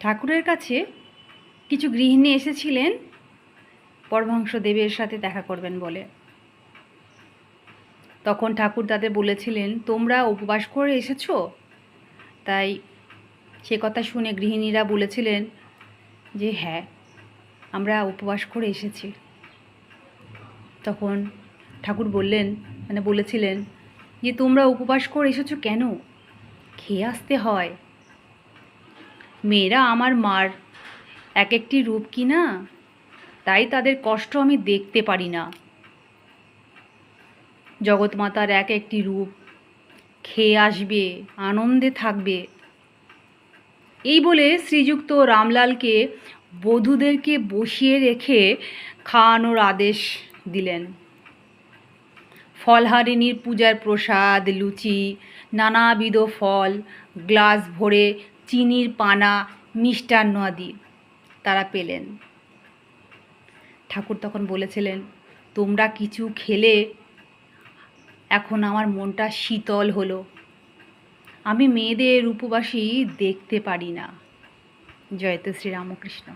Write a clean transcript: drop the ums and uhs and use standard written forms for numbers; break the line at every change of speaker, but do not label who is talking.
ঠাকুরের কাছে কিছু গৃহিণী এসেছিলেন পরমহংসদেবের সাথে দেখা করবেন বলে। তখন ঠাকুর তাদের বলেছিলেন, তোমরা উপবাস করে এসেছো? তাই সে কথা শুনে গৃহিণীরা বলেছিলেন যে হ্যাঁ, আমরা উপবাস করে এসেছি। তখন ঠাকুর বলেছিলেন যে তোমরা উপবাস করে এসেছো কেন? খেয়ে আসতে হয়। মেয়েরা আমার মার এক একটি রূপ কি না, তাই তাদের কষ্ট আমি দেখতে পারি না। জগৎমাতার এক একটি রূপ, খেয়ে আসবে, আনন্দে থাকবে। এই বলে শ্রীযুক্ত রামলালকে বধূদেরকে বসিয়ে রেখে খাওয়ানোর আদেশ দিলেন। ফলহারিণীর পূজার প্রসাদ, লুচি, নানাবিধ ফল, গ্লাস ভরে চিনির পানা, মিষ্টান্ন আদি তারা পেলেন। ঠাকুর তখন বলেছিলেন, তোমরা কিছু খেলে এখন আমার মনটা শীতল হলো। আমি মেয়েদের উপবাসী দেখতে পারি না। জয়তে শ্রীরামকৃষ্ণ।